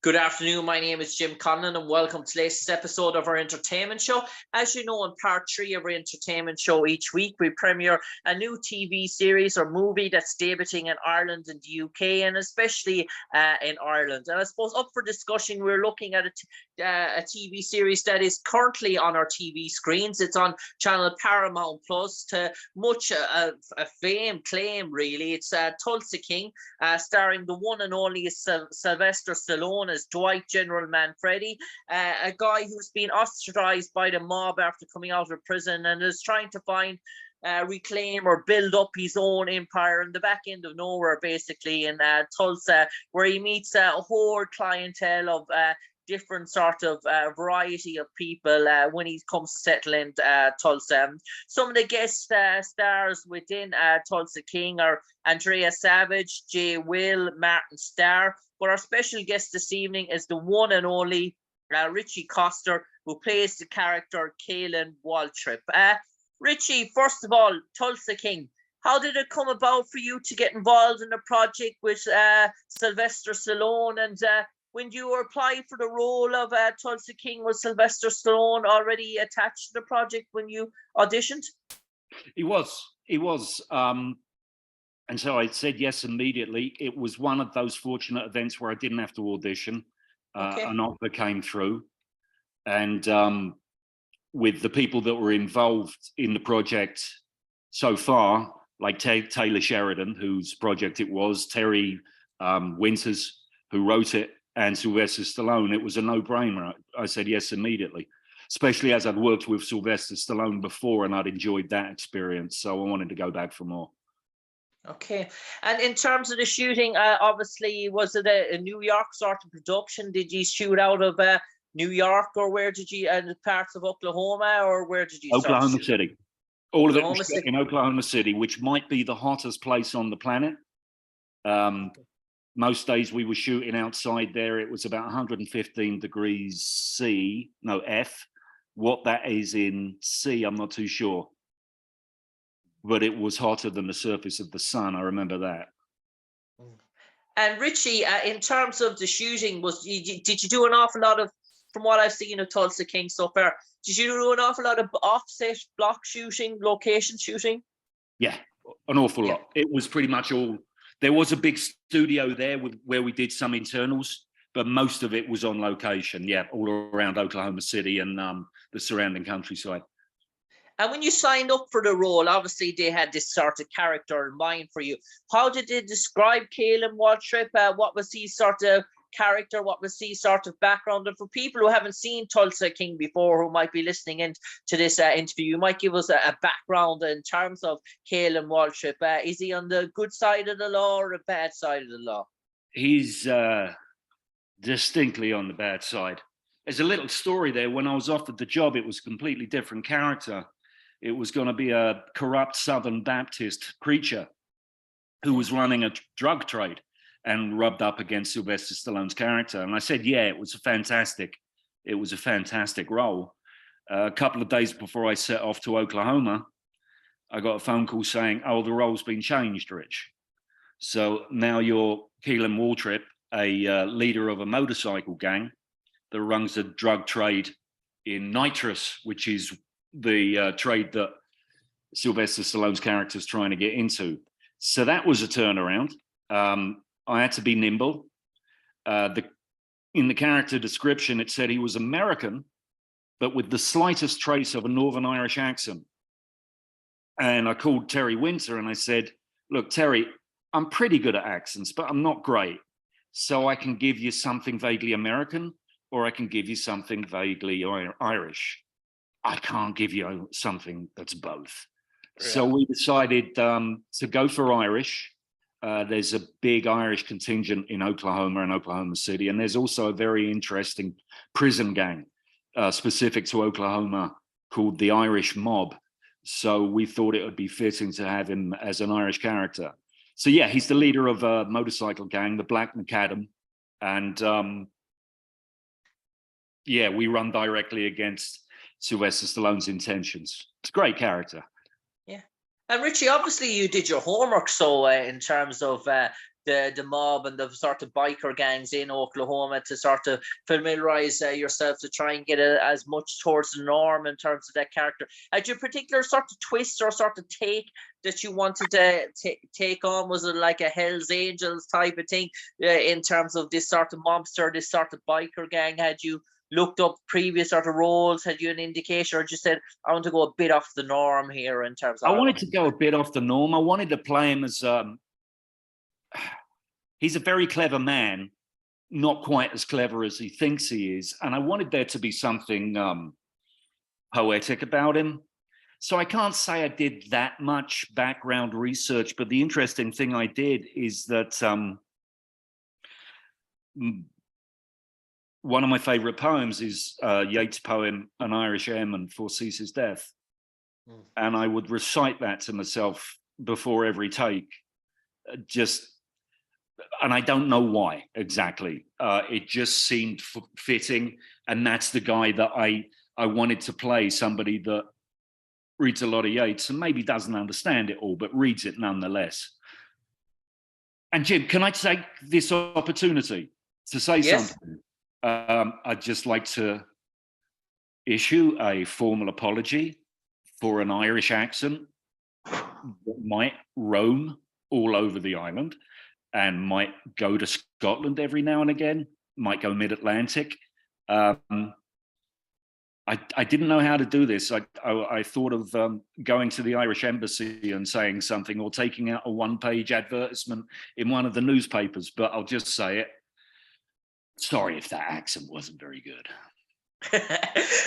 Good afternoon. My name is Jim Conlan, and welcome to the latest episode of our entertainment show. As you know, in part 3 of our entertainment show each week, we premiere a new TV series or movie that's debuting in Ireland and the UK, and especially in Ireland. And I suppose up for discussion, we're looking at a TV series that is currently on our TV screens. It's on channel Paramount Plus to much claim, really. It's Tulsa King, starring the one and only Sylvester Stallone as Dwight General Manfredi, a guy who's been ostracized by the mob after coming out of prison and is trying to reclaim or build up his own empire in the back end of nowhere, basically, in Tulsa, where he meets a whole clientele of different sort of variety of people when he comes to settle in Tulsa. Some of the guest stars within Tulsa King are Andrea Savage, Jay Wil, Martin Starr, but our special guest this evening is the one and only Ritchie Coster, who plays the character Caolan Waltrip. Ritchie, first of all, Tulsa King, how did it come about for you to get involved in a project with Sylvester Stallone? And when you applied for the role of Tulsa King, was Sylvester Stallone already attached to the project when you auditioned? He was. And so I said yes immediately. It was one of those fortunate events where I didn't have to audition. An offer came through. And with the people that were involved in the project so far, like Taylor Sheridan, whose project it was, Terry Winters, who wrote it, and Sylvester Stallone, it was a no-brainer. I said yes immediately, especially as I'd worked with Sylvester Stallone before and I'd enjoyed that experience. So I wanted to go back for more. Okay. And in terms of the shooting, obviously, was it a New York sort of production? Did you shoot out of New York, or where did you, parts of Oklahoma, or where did you Oklahoma City. All of it was City. in Oklahoma City, which might be the hottest place on the planet. Most days we were shooting outside there. It was about 115 degrees F. What that is in C, I'm not too sure. But it was hotter than the surface of the sun. I remember that. And Ritchie, in terms of the shooting, did you do an awful lot of, from what I've seen of Tulsa King so far, did you do an awful lot of offset block shooting, location shooting? Yeah, an awful lot. It was pretty much all. There was a big studio there where we did some internals, but most of it was on location. Yeah, all around Oklahoma City and the surrounding countryside. And when you signed up for the role, obviously they had this sort of character in mind for you. How did they describe Caolan Waltrip? What was his sort of character? What was his sort of background? And for people who haven't seen Tulsa King before, who might be listening in to this interview, you might give us a background in terms of Caolan Waltrip. Is he on the good side of the law or the bad side of the law? He's distinctly on the bad side. There's a little story there. When I was offered the job, it was a completely different character. It was going to be a corrupt Southern Baptist preacher who was running a drug trade and rubbed up against Sylvester Stallone's character. And I said, yeah, it was a fantastic role. A couple of days before I set off to Oklahoma, I got a phone call saying, oh, the role's been changed, Rich. So now you're Caolan Waltrip, a leader of a motorcycle gang that runs a drug trade in nitrous, which is the trade that Sylvester Stallone's character is trying to get into. So that was a turnaround. I had to be nimble. In the character description, it said he was American, but with the slightest trace of a Northern Irish accent. And I called Terry Winter and I said, look, Terry, I'm pretty good at accents, but I'm not great. So I can give you something vaguely American, or I can give you something vaguely Irish. I can't give you something that's both. Yeah. So we decided to go for Irish. There's a big Irish contingent in Oklahoma and Oklahoma City. And there's also a very interesting prison gang specific to Oklahoma called the Irish Mob. So we thought it would be fitting to have him as an Irish character. So yeah, he's the leader of a motorcycle gang, the Black Macadam. And yeah, we run directly against Sylvester Stallone's intentions. It's a great character. Yeah. And Ritchie, obviously you did your homework. So in terms of the mob and the sort of biker gangs in Oklahoma to sort of familiarize yourself to try and get it as much towards the norm in terms of that character. Had you a particular sort of twist or sort of take that you wanted to take on? Was it like a Hell's Angels type of thing in terms of this sort of mobster, this sort of biker gang? Had you looked up previous sort of roles? Had you an indication, or just said, I want to go a bit off the norm here in terms of... I wanted to go a bit off the norm. I wanted to play him as... he's a very clever man, not quite as clever as he thinks he is. And I wanted there to be something poetic about him. So I can't say I did that much background research, but the interesting thing I did is that one of my favorite poems is Yeats' poem, An Irish Airman Foresees His Death. And I would recite that to myself before every take, and I don't know why exactly. It just seemed fitting. And that's the guy that I wanted to play, somebody that reads a lot of Yeats and maybe doesn't understand it all, but reads it nonetheless. And Jim, can I take this opportunity to say something? I'd just like to issue a formal apology for an Irish accent that might roam all over the island and might go to Scotland every now and again, might go mid-Atlantic. I didn't know how to do this. I thought of going to the Irish embassy and saying something, or taking out a one-page advertisement in one of the newspapers, but I'll just say it. Sorry if that accent wasn't very good.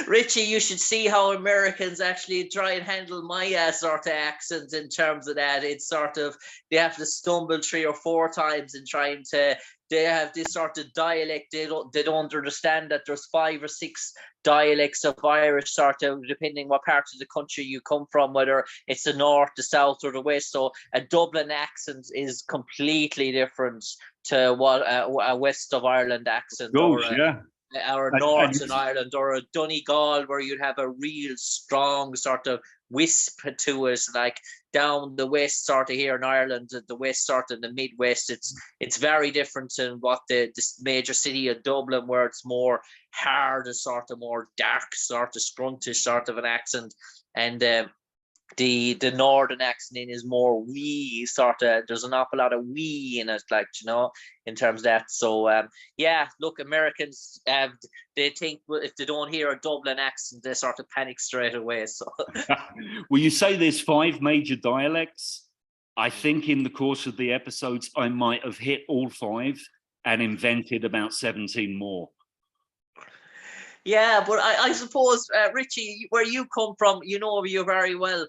Ritchie, you should see how Americans actually try and handle my sort of accent in terms of that. It's sort of, they have to stumble 3 or 4 times in trying to, they have this sort of dialect. They don't understand that there's 5 or 6 dialects of Irish, sort of depending what part of the country you come from, whether it's the north, the south, or the west. So a Dublin accent is completely different to what a west of Ireland accent, or Northern Ireland, or a Donegal, where you'd have a real strong sort of wisp to it, like down the west sort of here in Ireland, the west sort of the Midwest. It's very different than what this major city of Dublin, where it's more hard, a sort of more dark, sort of scruntish sort of an accent. And the northern accent in is more wee, sort of, there's an awful lot of wee in it, like, you know, in terms of that. So yeah, look, Americans they think, well, if they don't hear a Dublin accent, they sort of panic straight away. So well, you say there's 5 major dialects. I think in the course of the episodes I might have hit all 5 and invented about 17 more. Yeah, but I suppose, Ritchie, where you come from, you know you very well.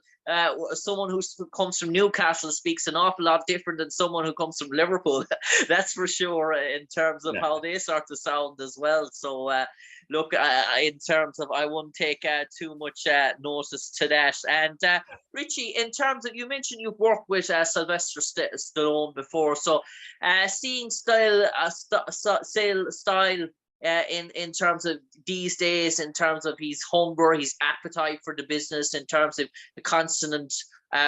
Someone who comes from Newcastle speaks an awful lot different than someone who comes from Liverpool. That's for sure, in terms of how they sort of sound as well. So, look, in terms of, I wouldn't take too much notice to that. And Ritchie, in terms of, you mentioned you've worked with Sylvester Stallone before. So, seeing style in terms of these days, in terms of his hunger, his appetite for the business, in terms of the constant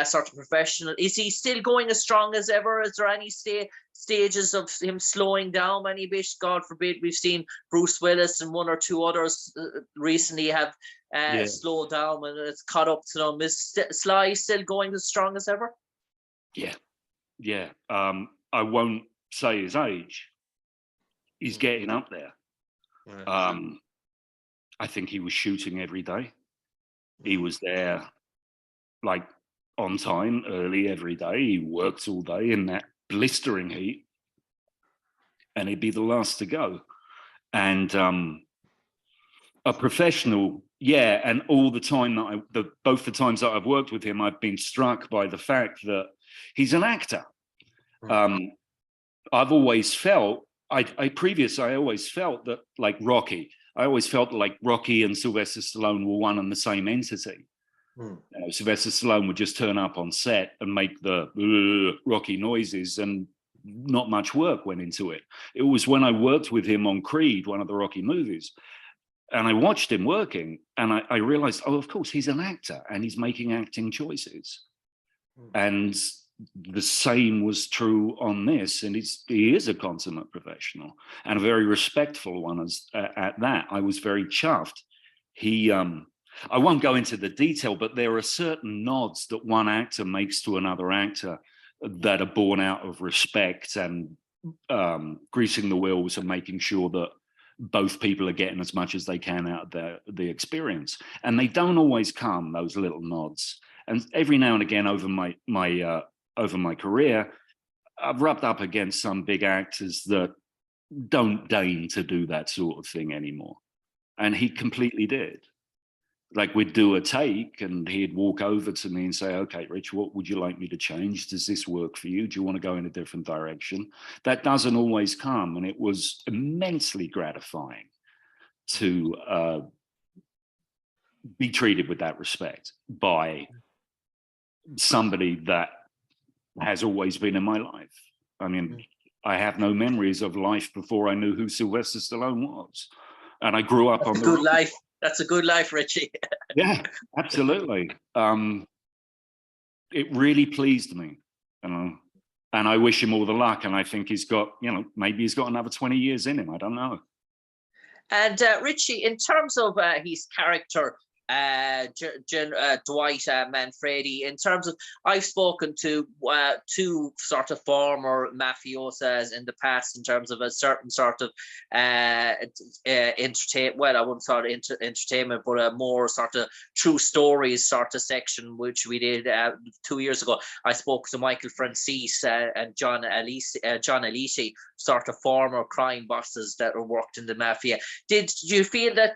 sort of professional, is he still going as strong as ever? Is there any stages of him slowing down any bit? God forbid. We've seen Bruce Willis and 1 or 2 others recently have slowed down, and it's caught up to them. Is Sly still going as strong as ever? Yeah. I won't say his age. He's getting up there. I think he was shooting every day. He was there, like, on time, early every day. He worked all day in that blistering heat, and he'd be the last to go. And a professional, and all the time that both the times that I've worked with him, I've been struck by the fact that he's an actor. I've always felt, I always felt that, like Rocky, I always felt like Rocky and Sylvester Stallone were one and the same entity. You know, Sylvester Stallone would just turn up on set and make the Rocky noises, and not much work went into it. It was when I worked with him on Creed, one of the Rocky movies, and I watched him working, and I realized, oh, of course, he's an actor and he's making acting choices. And the same was true on this, and he is a consummate professional and a very respectful one at that. I was very chuffed. I won't go into the detail, but there are certain nods that one actor makes to another actor that are born out of respect and greasing the wheels and making sure that both people are getting as much as they can out of the experience. And they don't always come, those little nods. And every now and again over my career, I've rubbed up against some big actors that don't deign to do that sort of thing anymore. And he completely did. Like, we'd do a take and he'd walk over to me and say, okay, Rich, what would you like me to change? Does this work for you? Do you want to go in a different direction? That doesn't always come. And it was immensely gratifying to be treated with that respect by somebody that has always been in my life. I mean, I have no memories of life before I knew who Sylvester Stallone was. And I grew up on the good life. That's a good life, Ritchie. Yeah, absolutely. It really pleased me, and I wish him all the luck. And I think he's got, maybe he's got another 20 years in him. I don't know. And Ritchie, in terms of his character, Dwight Manfredi, in terms of, I've spoken to two sort of former mafiosas in the past in terms of a certain sort of entertainment, well, I wouldn't call it entertainment, but a more sort of true stories sort of section, which we did 2 years ago. I spoke to Michael Francis and John Alisi, sort of former crime bosses that worked in the mafia. Did you feel that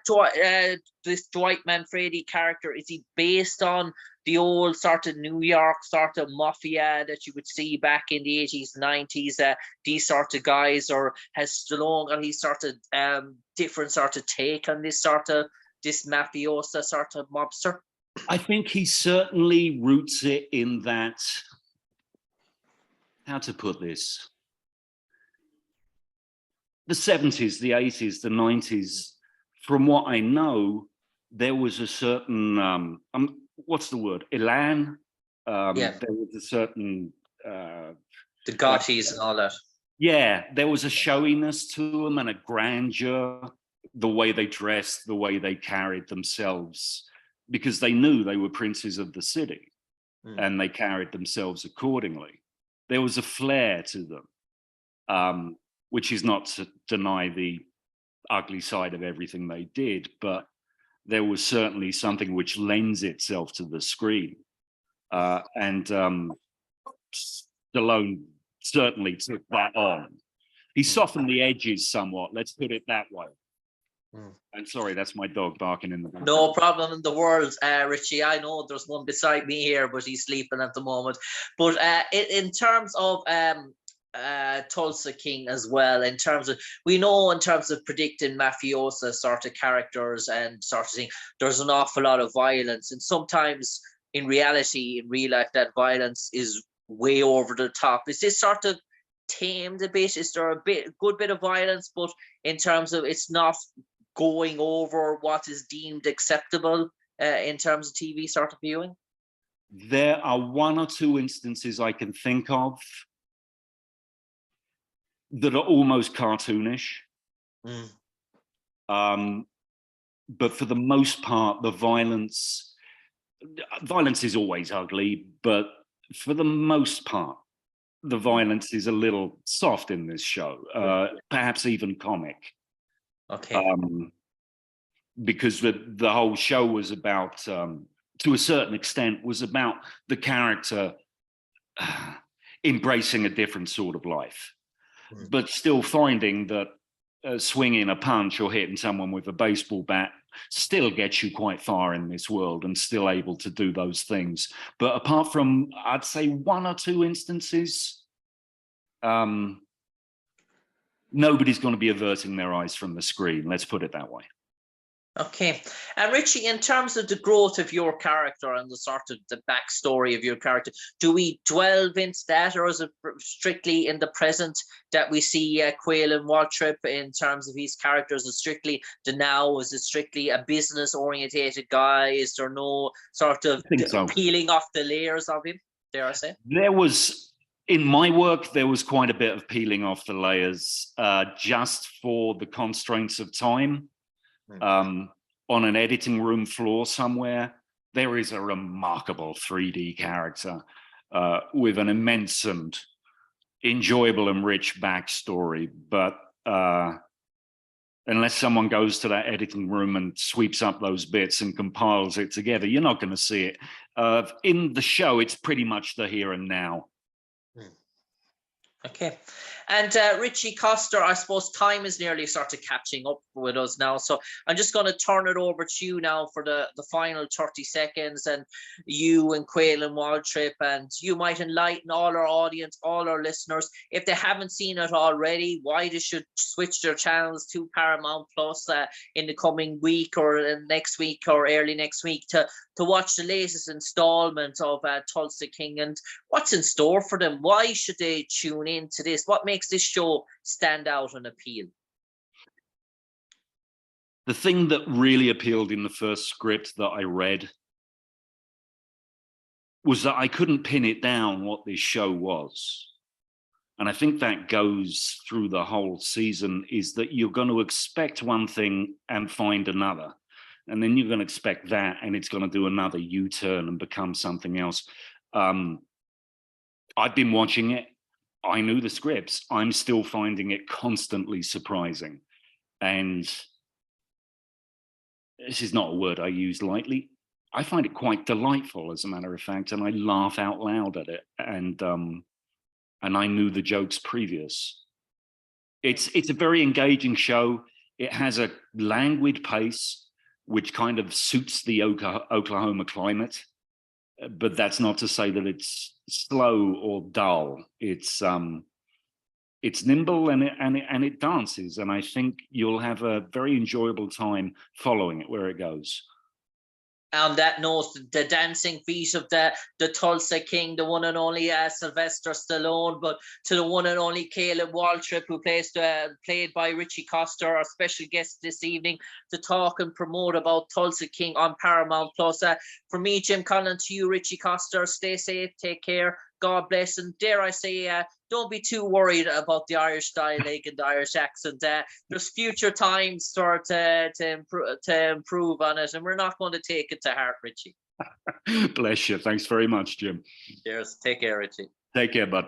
this Dwight Manfredi character, is he based on the old sort of New York sort of mafia that you would see back in the 80s, 90s, these sort of guys, or has Stallone got his sort of different sort of take on this mafiosa sort of mobster? I think he certainly roots it in that, how to put this, the 70s, the 80s, the 90s, from what I know, there was a certain, what's the word? Elan. There was a certain... the Gottis and all that. Yeah, there was a showiness to them and a grandeur, the way they dressed, the way they carried themselves, because they knew they were princes of the city and they carried themselves accordingly. There was a flair to them, which is not to deny the ugly side of everything they did, but there was certainly something which lends itself to the screen. And Stallone certainly took that on. He softened the edges somewhat, let's put it that way. I'm sorry, that's my dog barking in the background. No problem in the world, Ritchie. I know there's one beside me here, but he's sleeping at the moment. But in terms of Tulsa King as well, in terms of, we know in terms of predicting mafiosa sort of characters and sort of thing, there's an awful lot of violence, and sometimes in reality, in real life, that violence is way over the top. Is this sort of tamed a bit? Is there a good bit of violence, but in terms of it's not going over what is deemed acceptable in terms of TV sort of viewing? There are one or two instances I can think of that are almost cartoonish. But for the most part, the violence is always ugly, but for the most part, the violence is a little soft in this show, perhaps even comic. Okay. Because the whole show was about, to a certain extent, was about the character embracing a different sort of life, but still finding that swinging a punch or hitting someone with a baseball bat still gets you quite far in this world and still able to do those things. But apart from, I'd say, one or two instances, nobody's going to be averting their eyes from the screen. Let's put it that way. Okay. And Ritchie, in terms of the growth of your character and the sort of the backstory of your character, do we delve into that, or is it strictly in the present that we see Caolan Waltrip in terms of his characters? Is it strictly the now? Is it strictly a business orientated guy? Is there no sort of peeling off the layers of him? dare I say? There was, in my work, there was quite a bit of peeling off the layers just for the constraints of time. On an editing room floor somewhere, there is a remarkable 3D character with an immense and enjoyable and rich backstory. But unless someone goes to that editing room and sweeps up those bits and compiles it together, you're not going to see it. In the show, it's pretty much the here and now. Okay. And Ritchie Coster, I suppose time is nearly sort of catching up with us now. So I'm just going to turn it over to you now for the final 30 seconds. And you and Caolan Waltrip, and you might enlighten all our audience, all our listeners, if they haven't seen it already, why they should switch their channels to Paramount Plus in the coming week or next week or early next week to watch the latest installment of Tulsa King, and what's in store for them. Why should they tune in to this? What makes this show stand out and appeal? The thing that really appealed in the first script that I read was that I couldn't pin it down what this show was. And I think that goes through the whole season, is that you're going to expect one thing and find another. And then you're going to expect that, and it's going to do another U-turn and become something else. I've been watching it. I knew the scripts. I'm still finding it constantly surprising. And this is not a word I use lightly. I find it quite delightful, as a matter of fact, and I laugh out loud at it. And I knew the jokes previous. It's a very engaging show. It has a languid pace, which kind of suits the Oklahoma climate. But that's not to say that it's slow or dull. It's nimble and it dances, and I think you'll have a very enjoyable time following it where it goes. On that note, the dancing feet of the Tulsa King, the one and only Sylvester Stallone, but to the one and only Caolan Waltrip, who played by Ritchie Coster, our special guest this evening, to talk and promote about Tulsa King on Paramount Plus. For me, Jim Conlan, to you, Ritchie Coster, stay safe, take care, God bless, and dare I say, don't be too worried about the Irish dialect and the Irish accent. There's future times to improve on it, and we're not going to take it to heart, Ritchie. Bless you. Thanks very much, Jim. Cheers. Take care, Ritchie. Take care, bud.